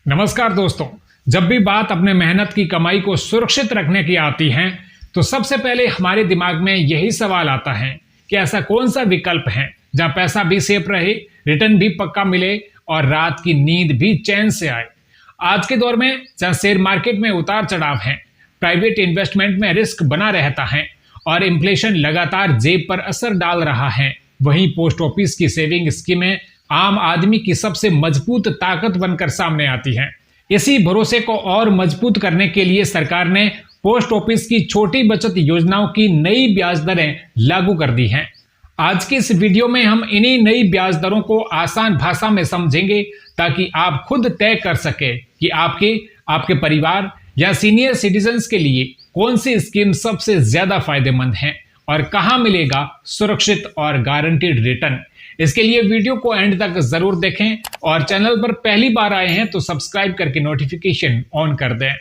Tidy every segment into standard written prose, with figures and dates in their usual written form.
नमस्कार दोस्तों। जब भी बात अपने मेहनत की कमाई को सुरक्षित रखने की आती है तो सबसे पहले हमारे दिमाग में यही सवाल आता है कि ऐसा कौन सा विकल्प है जहां पैसा भी सेफ रहे, रिटर्न भी पक्का मिले और रात की नींद भी चैन से आए। आज के दौर में जहां शेयर मार्केट में उतार चढ़ाव है, प्राइवेट इन्वेस्टमेंट में रिस्क बना रहता है और इन्फ्लेशन लगातार जेब पर असर डाल रहा है, वहीं पोस्ट ऑफिस की सेविंग स्कीमें आम आदमी की सबसे मजबूत ताकत बनकर सामने आती हैं। इसी भरोसे को और मजबूत करने के लिए सरकार ने पोस्ट ऑफिस की छोटी बचत योजनाओं की नई ब्याज दरें लागू कर दी हैं। आज की इस वीडियो में हम इन्हीं नई ब्याज दरों को आसान भाषा में समझेंगे ताकि आप खुद तय कर सके कि आपके परिवार या सीनियर सिटीजन्स के लिए कौन सी स्कीम सबसे ज्यादा फायदेमंद है और कहां मिलेगा सुरक्षित और गारंटीड रिटर्न। इसके लिए वीडियो को एंड तक जरूर देखें और चैनल पर पहली बार आए हैं तो सब्सक्राइब करके नोटिफिकेशन ऑन कर दें।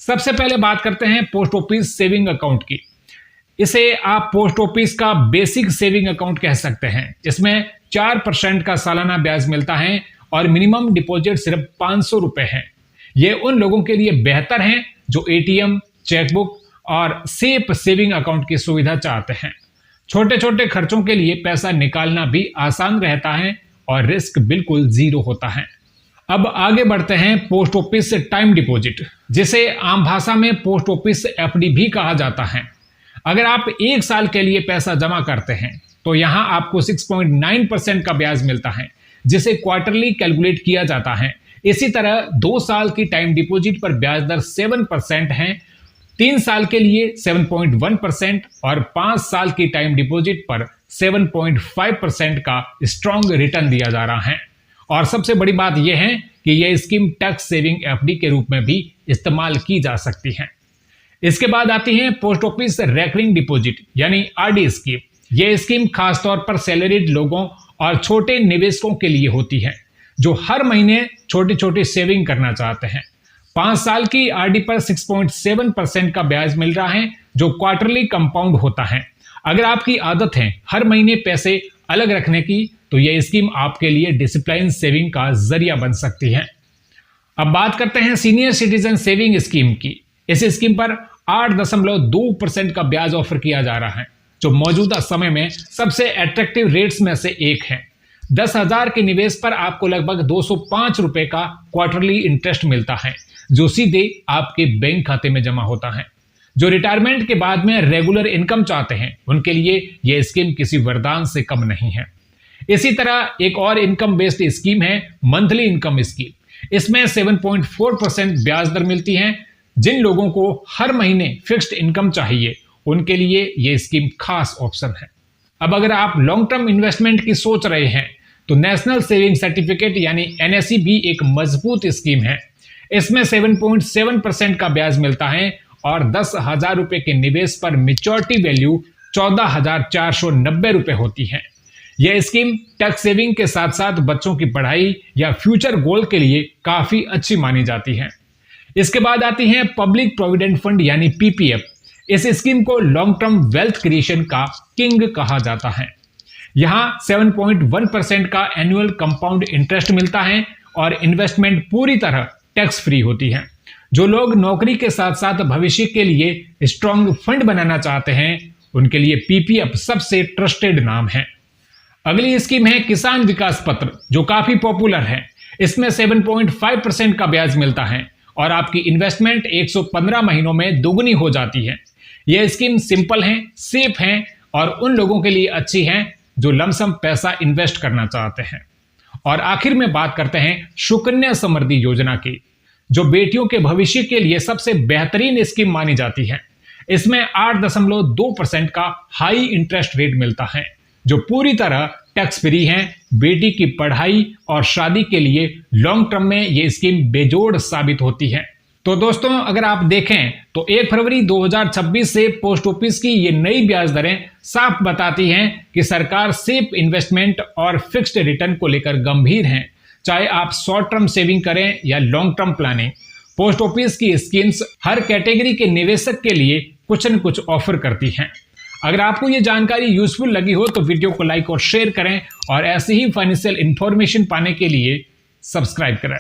सबसे पहले बात करते हैं पोस्ट ऑफिस सेविंग अकाउंट की। इसे आप पोस्ट ऑफिस का बेसिक सेविंग अकाउंट कह सकते हैं। इसमें 4% का सालाना ब्याज मिलता है और मिनिमम डिपॉजिट सिर्फ 500 रुपए है। ये उन लोगों के लिए बेहतर है जो एटीएम, चेकबुक और सेफ सेविंग अकाउंट की सुविधा चाहते हैं। छोटे छोटे खर्चों के लिए पैसा निकालना भी आसान रहता है और रिस्क बिल्कुल जीरो होता है। अब आगे बढ़ते हैं पोस्ट ऑफिस टाइम डिपॉजिट, जिसे आम भाषा में पोस्ट ऑफिस एफडी भी कहा जाता है। अगर आप 1 साल के लिए पैसा जमा करते हैं तो यहां आपको 6.9% का ब्याज मिलता है, जिसे क्वार्टरली कैलकुलेट किया जाता है। इसी तरह 2 साल की टाइम डिपॉजिट पर ब्याज दर 7% है, 3 साल के लिए 7.1% और 5 साल की टाइम डिपॉजिट पर 7.5% का स्ट्रॉन्ग रिटर्न दिया जा रहा है। और सबसे बड़ी बात यह है कि यह स्कीम टैक्स सेविंग एफडी के रूप में भी इस्तेमाल की जा सकती है। इसके बाद आती है पोस्ट ऑफिस रेकरिंग डिपॉजिट यानी आरडी स्कीम। यह स्कीम खासतौर पर सैलरीड लोगों और छोटे निवेशकों के लिए होती है जो हर महीने छोटी छोटी सेविंग करना चाहते हैं। 5 साल की आरडी पर 6.7% का ब्याज मिल रहा है जो क्वार्टरली कंपाउंड होता है। अगर आपकी आदत है हर महीने पैसे अलग रखने की तो यह स्कीम आपके लिए डिसिप्लिन सेविंग का जरिया बन सकती है। अब बात करते हैं सीनियर सिटीजन सेविंग स्कीम की। इस स्कीम पर 8.2% का ब्याज ऑफर किया जा रहा है, जो मौजूदा समय में सबसे अट्रैक्टिव रेट्स में से एक है। 10,000 के निवेश पर आपको लगभग 205 रुपए का क्वार्टरली इंटरेस्ट मिलता है, जो सीधे आपके बैंक खाते में जमा होता है। जो रिटायरमेंट के बाद में रेगुलर इनकम चाहते हैं उनके लिए यह स्कीम किसी वरदान से कम नहीं है। इसी तरह एक और इनकम बेस्ड स्कीम है मंथली इनकम स्कीम। इसमें 7.4% ब्याज दर मिलती है। जिन लोगों को हर महीने फिक्स्ड इनकम चाहिए उनके लिए यह स्कीम खास ऑप्शन है। अब अगर आप लॉन्ग टर्म इन्वेस्टमेंट की सोच रहे हैं तो नेशनल सेविंग सर्टिफिकेट यानी एनएससी भी एक मजबूत स्कीम है। इसमें 7.7% का ब्याज मिलता है और 10,000 रुपए के निवेश पर मैच्योरिटी वैल्यू 14,490 रुपए होती है। यह स्कीम टैक्स सेविंग के साथ साथ बच्चों की पढ़ाई या फ्यूचर गोल के लिए काफी अच्छी मानी जाती है। इसके बाद आती है पब्लिक प्रोविडेंट फंड यानी पीपीएफ। इस स्कीम को लॉन्ग टर्म वेल्थ क्रिएशन का किंग कहा जाता है। यहां 7.1% का एनुअल कंपाउंड इंटरेस्ट मिलता है और इन्वेस्टमेंट पूरी तरह टैक्स फ्री होती है। जो लोग नौकरी के साथ साथ भविष्य के लिए स्ट्रॉन्ग फंड बनाना चाहते हैं उनके लिए पीपीएफ सबसे ट्रस्टेड नाम है। अगली स्कीम है किसान विकास पत्र, जो काफी पॉपुलर है। इसमें 7.5% का ब्याज मिलता है और आपकी इन्वेस्टमेंट 115 महीनों में दोगुनी हो जाती है। यह स्कीम सिंपल है, सेफ है और उन लोगों के लिए अच्छी है जो लमसम पैसा इन्वेस्ट करना चाहते हैं। और आखिर में बात करते हैं सुकन्या समृद्धि योजना की, जो बेटियों के भविष्य के लिए सबसे बेहतरीन स्कीम मानी जाती है। इसमें 8.2% का हाई इंटरेस्ट रेट मिलता है, जो पूरी तरह टैक्स फ्री है। बेटी की पढ़ाई और शादी के लिए लॉन्ग टर्म में यह स्कीम बेजोड़ साबित होती है। तो दोस्तों, अगर आप देखें तो 1 फरवरी 2026 से पोस्ट ऑफिस की ये नई ब्याज दरें साफ बताती हैं कि सरकार सेफ इन्वेस्टमेंट और फिक्स्ड रिटर्न को लेकर गंभीर है। चाहे आप शॉर्ट टर्म सेविंग करें या long term planning, post office की स्कीम्स हर कैटेगरी के निवेशक के लिए कुछ न कुछ ऑफर करती हैं। अगर आपको ये जानकारी यूजफुल लगी हो तो वीडियो को लाइक और शेयर करें और ऐसी ही फाइनेंशियल इंफॉर्मेशन पाने के लिए सब्सक्राइब करें।